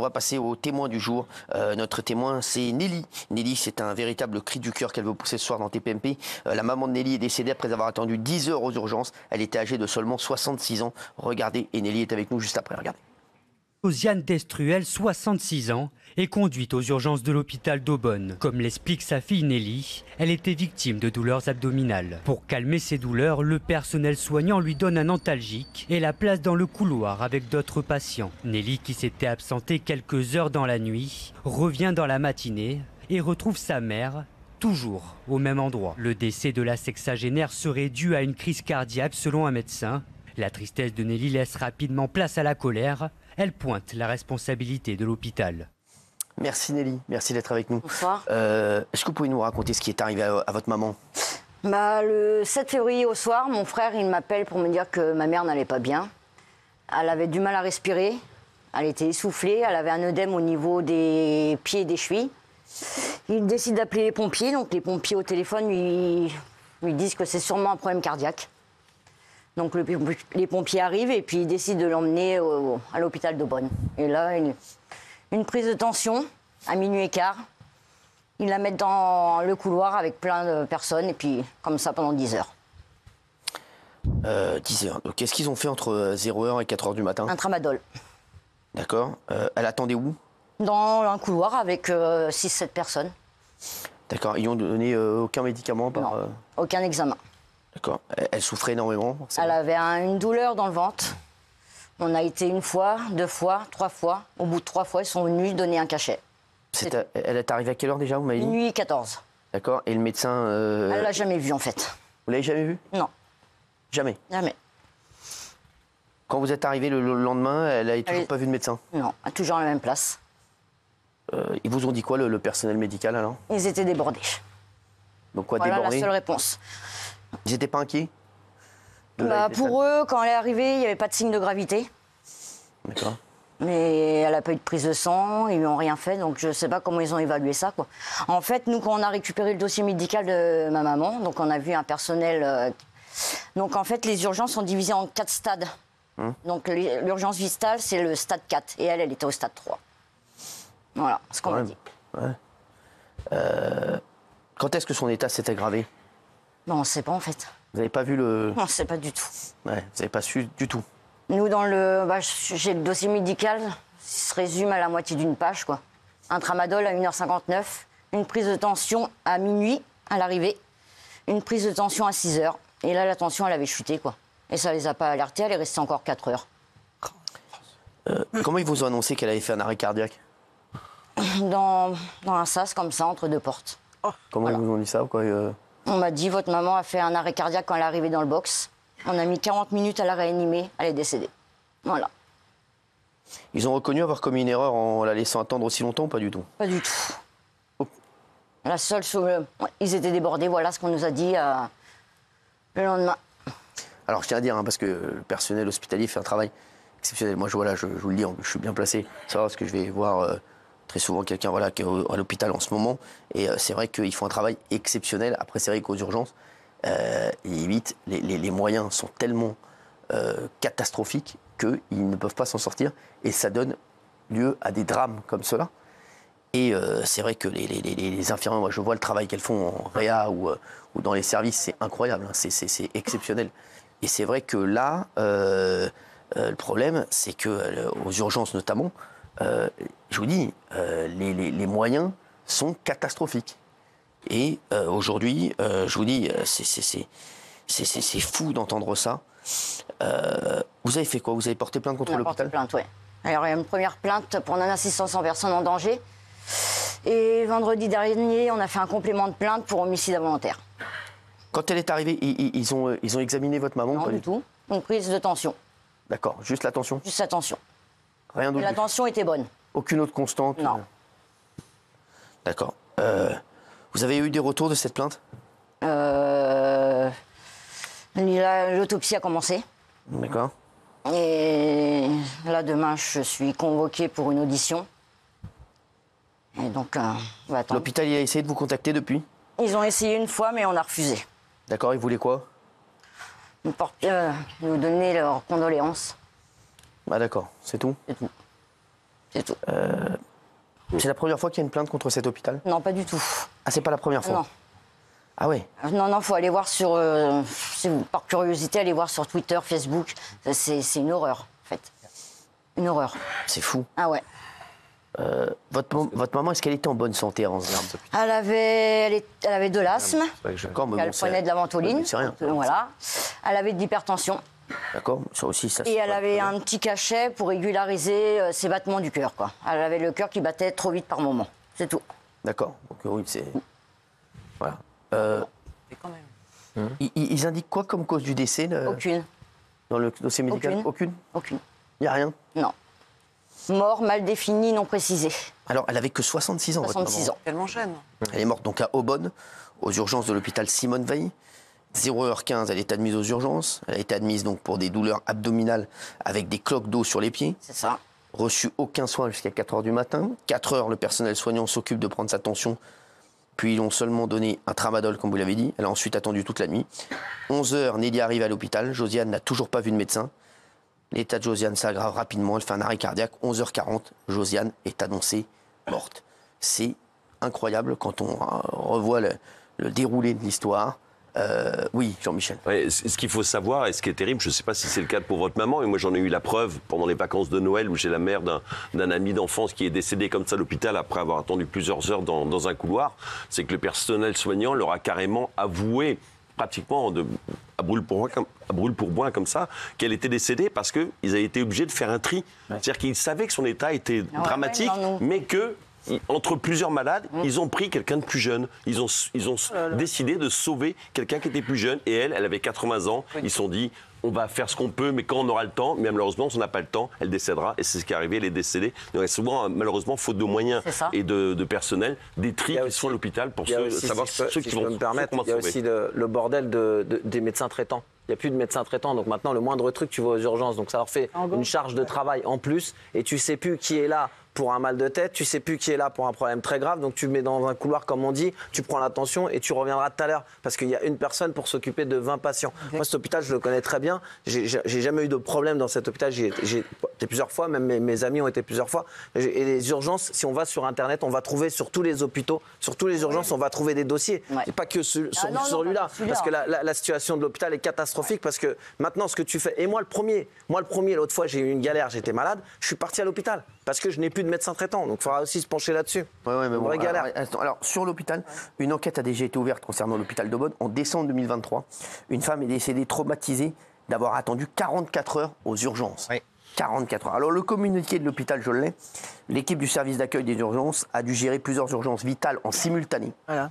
va passer au témoin du jour. Notre témoin, c'est Nelly. Nelly, c'est un véritable cri du cœur qu'elle veut pousser ce soir dans TPMP. La maman de Nelly est décédée après avoir attendu 10 heures aux urgences. Elle était âgée de seulement 66 ans. Regardez, et Nelly est avec nous juste après. Regardez. Josiane Destruel, 66 ans, est conduite aux urgences de l'hôpital d'Aubonne. Comme l'explique sa fille Nelly, elle était victime de douleurs abdominales. Pour calmer ses douleurs, le personnel soignant lui donne un antalgique et la place dans le couloir avec d'autres patients. Nelly, qui s'était absentée quelques heures dans la nuit, revient dans la matinée et retrouve sa mère toujours au même endroit. Le décès de la sexagénaire serait dû à une crise cardiaque selon un médecin. La tristesse de Nelly laisse rapidement place à la colère. Elle pointe la responsabilité de l'hôpital. Merci Nelly, merci d'être avec nous. Bonsoir. Est-ce que vous pouvez nous raconter ce qui est arrivé à votre maman? Le 7 février au soir, mon frère il m'appelle pour me dire que ma mère n'allait pas bien. Elle avait du mal à respirer, elle était essoufflée, elle avait un œdème au niveau des pieds et des chevilles. Il décide d'appeler les pompiers, donc les pompiers au téléphone lui disent que c'est sûrement un problème cardiaque. Donc les pompiers arrivent et puis ils décident de l'emmener à l'hôpital d'Aubonne. Et là, une prise de tension à minuit et quart. Ils la mettent dans le couloir avec plein de personnes et puis comme ça pendant 10 heures. 10 heures. Qu'est-ce qu'ils ont fait entre 0h et 4h du matin? Un tramadol. D'accord. Elle attendait où? Dans un couloir avec 6-7 personnes. D'accord. Ils n'ont donné aucun médicament par... Non, aucun examen. D'accord. Elle souffrait énormément? Elle avait une douleur dans le ventre. On a été 1 fois, 2 fois, 3 fois. Au bout de 3 fois, ils sont venus donner un cachet. Elle est arrivée à quelle heure déjà, vous m'avez dit? Nuit 14. D'accord. Et le médecin... Elle l'a jamais vu en fait. Vous l'avez jamais vu? Non. Jamais? Jamais. Quand vous êtes arrivé le lendemain, elle n'a toujours pas vu de médecin? Non, toujours à la même place. Ils vous ont dit quoi, le personnel médical, alors? Ils étaient débordés. Donc quoi, Voilà débordés? la seule réponse. Ils n'étaient pas inquiets? Pour eux, quand elle est arrivée, il n'y avait pas de signe de gravité. D'accord. Mais elle n'a pas eu de prise de sang, ils lui ont rien fait, donc je ne sais pas comment ils ont évalué ça, quoi. En fait, nous, quand on a récupéré le dossier médical de ma maman, donc on a vu un personnel... Donc en fait, les urgences sont divisées en 4 stades. Donc l'urgence vitale, c'est le stade 4, et elle était au stade 3. Voilà, ce qu'on m'a dit. Ouais. Quand est-ce que son état s'est aggravé? On ne sait pas, en fait. Vous n'avez pas vu le... On ne sait pas du tout. Ouais, vous n'avez pas su du tout. Nous, j'ai le dossier médical, il se résume à la moitié d'une page, quoi. Un tramadol à 1h59, une prise de tension à minuit, à l'arrivée, une prise de tension à 6h. Et là, la tension, elle avait chuté, quoi. Et ça les a pas alertés, elle est restée encore 4 heures. Comment ils vous ont annoncé qu'elle avait fait un arrêt cardiaque? Dans un sas, comme ça, entre 2 portes. Comment ils vous ont dit ça, quoi? On m'a dit, votre maman a fait un arrêt cardiaque quand elle est arrivée dans le box. On a mis 40 minutes à la réanimer, elle est décédée. Voilà. Ils ont reconnu avoir commis une erreur en la laissant attendre aussi longtemps ou pas du tout? Pas du tout. Oh. La seule chose... ils étaient débordés, voilà ce qu'on nous a dit le lendemain. Alors je tiens à dire, parce que le personnel hospitalier fait un travail exceptionnel. Moi, je vous le dis, je suis bien placé. C'est parce que je vais voir très souvent quelqu'un qui est à l'hôpital en ce moment. Et c'est vrai qu'ils font un travail exceptionnel. Après, c'est vrai qu'aux urgences, limite, les moyens sont tellement catastrophiques qu'ils ne peuvent pas s'en sortir. Et ça donne lieu à des drames comme cela. Et c'est vrai que les infirmières, moi je vois le travail qu'elles font en réa ou dans les services, c'est incroyable, c'est exceptionnel. Et c'est vrai que là, le problème, c'est que aux urgences notamment, je vous dis, les moyens sont catastrophiques. Et aujourd'hui, je vous dis, c'est fou d'entendre ça. Vous avez fait quoi? Vous avez porté plainte contre l'hôpital? On a porté plainte, oui. Alors il y a une première plainte pour non-assistance en personne en danger. Et vendredi dernier, on a fait un complément de plainte pour homicide involontaire. Quand elle est arrivée, ils ont examiné votre maman? Non, pas du tout. Une prise de tension. D'accord, juste la tension? Juste la tension. Rien d'autre? La tension était bonne. Aucune autre constante? Non. D'accord. Vous avez eu des retours de cette plainte? L'autopsie a commencé. D'accord. Et là, demain, je suis convoquée pour une audition. Et donc, on va attendre. L'hôpital, il a essayé de vous contacter depuis? Ils ont essayé une fois, mais on a refusé. D'accord, ils voulaient quoi? Nous donner leurs condoléances. Ah d'accord, c'est tout? C'est tout. C'est tout. C'est la première fois qu'il y a une plainte contre cet hôpital? Non, pas du tout. Ah, c'est pas la première fois? Non. Ah ouais? Non, faut aller voir sur... par curiosité, aller voir sur Twitter, Facebook. C'est une horreur, en fait. Une horreur. C'est fou. Ah ouais. Votre maman, est-ce qu'elle était en bonne santé avant ce drame? Elle avait de l'asthme. D'accord, mais Elle prenait de la ventoline. C'est rien. Voilà. Elle avait de l'hypertension. D'accord, ça aussi, ça. Et elle avait un petit cachet pour régulariser ses battements du cœur, quoi. Elle avait le cœur qui battait trop vite par moment. C'est tout. D'accord. Donc oui, c'est. Voilà. Mais quand même. Ils indiquent quoi comme cause du décès Aucune. dans le dossier médical? Aucune. Aucune. Il n'y a rien? Non. Mort, mal définie, non précisée. Alors, elle avait que 66 ans, votre 66 maman. ans. Tellement jeune. Elle est morte donc à Aubonne, aux urgences de l'hôpital Simone Veil. 0h15, elle est admise aux urgences. Elle a été admise donc pour des douleurs abdominales avec des cloques d'eau sur les pieds. C'est ça. Reçu aucun soin jusqu'à 4h du matin. 4h, le personnel soignant s'occupe de prendre sa tension. Puis ils ont seulement donné un tramadol, comme vous l'avez dit. Elle a ensuite attendu toute la nuit. 11h, Nelly arrive à l'hôpital. Josiane n'a toujours pas vu de médecin. L'état de Josiane s'aggrave rapidement. Elle fait un arrêt cardiaque. 11h40, Josiane est annoncée morte. C'est incroyable quand on revoit le déroulé de l'histoire. Oui, Jean-Michel. Ouais, ce qu'il faut savoir, et ce qui est terrible, je ne sais pas si c'est le cas pour votre maman, mais moi j'en ai eu la preuve pendant les vacances de Noël où j'ai la mère d'un ami d'enfance qui est décédé comme ça à l'hôpital après avoir attendu plusieurs heures dans un couloir, c'est que le personnel soignant leur a carrément avoué pratiquement à brûle-pourpoint comme ça, qu'elle était décédée parce qu'ils avaient été obligés de faire un tri. C'est-à-dire qu'ils savaient que son état était dramatique, mais que entre plusieurs malades, ils ont pris quelqu'un de plus jeune. Ils ont décidé de sauver quelqu'un qui était plus jeune. Et elle avait 80 ans. Ils se sont dit, on va faire ce qu'on peut, mais quand on aura le temps, mais malheureusement, si on n'a pas le temps, elle décédera. Et c'est ce qui est arrivé, elle est décédée. Donc, il y a souvent, malheureusement, faute de moyens et de personnel, des tris qui sont à l'hôpital pour savoir ceux qui vont me permettre. Il y a aussi le bordel des médecins traitants. Il n'y a plus de médecins traitants, donc maintenant, le moindre truc, tu vas aux urgences. Donc ça leur fait une charge de travail en plus. Et tu ne sais plus qui est là pour un mal de tête, tu ne sais plus qui est là pour un problème très grave. Donc tu mets dans un couloir, comme on dit, tu prends l'attention et tu reviendras tout à l'heure. Parce qu'il y a une personne pour s'occuper de 20 patients. Moi, cet hôpital, je le connais très bien. J'ai jamais eu de problème dans cet hôpital. J'ai été plusieurs fois, même mes amis ont été plusieurs fois. Et les urgences, si on va sur Internet, on va trouver sur tous les hôpitaux, sur tous les urgences, on va trouver des dossiers. Et pas que sur celui-là. Parce que la situation de l'hôpital est catastrophique. Parce que maintenant, ce que tu fais... Et moi, le premier, l'autre fois, j'ai eu une galère, j'étais malade. Je suis parti à l'hôpital parce que je n'ai plus de médecin traitant. Donc, il faudra aussi se pencher là-dessus. Ouais, mais bon, galère. Alors, sur l'hôpital, une enquête a déjà été ouverte concernant l'hôpital d'Aubonne. En décembre 2023, une femme est décédée traumatisée d'avoir attendu 44 heures aux urgences. Oui. 44 heures. Alors, le communiqué de l'hôpital, je l'ai. L'équipe du service d'accueil des urgences a dû gérer plusieurs urgences vitales en simultané. Voilà.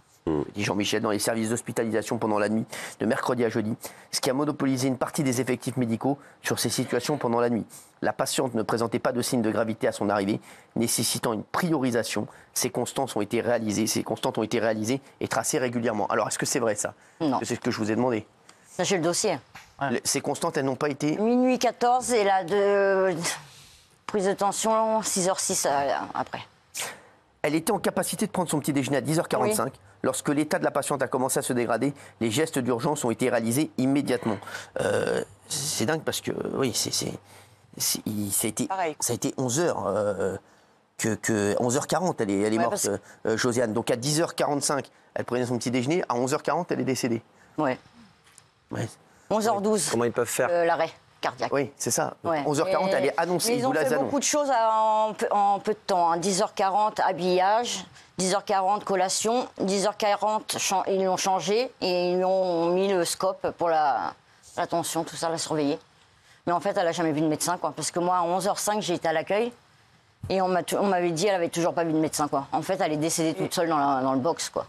Dit Jean-Michel, dans les services d'hospitalisation pendant la nuit, de mercredi à jeudi, ce qui a monopolisé une partie des effectifs médicaux sur ces situations pendant la nuit. La patiente ne présentait pas de signes de gravité à son arrivée, nécessitant une priorisation. Ces constantes ont été réalisées et tracées régulièrement. Alors, est-ce que c'est vrai ça? Non. C'est ce que je vous ai demandé. Ça, j'ai le dossier. Ces constantes, elles n'ont pas été... Minuit 14 et la prise de tension 6h06 après. Elle était en capacité de prendre son petit déjeuner à 10h45. Oui. Lorsque l'état de la patiente a commencé à se dégrader, les gestes d'urgence ont été réalisés immédiatement. C'est dingue parce que, oui, ça a été 11h. 11h40, elle est morte, Josiane. Donc à 10h45, elle prenait son petit déjeuner. À 11h40, elle est décédée. Ouais. 11h12. Comment ils peuvent faire l'arrêt cardiaque. Oui, c'est ça. 11h40, elle est annoncée. Ils ont fait beaucoup de choses en peu de temps. Hein. 10h40, habillage. 10h40, collation. 10h40, ils l'ont changé et ils lui ont mis le scope pour la tension, tout ça, la surveiller. Mais en fait, elle n'a jamais vu de médecin, quoi. Parce que moi, à 11h05, j'ai été à l'accueil et on m'avait dit qu'elle n'avait toujours pas vu de médecin, quoi. En fait, elle est décédée toute seule dans le box, quoi.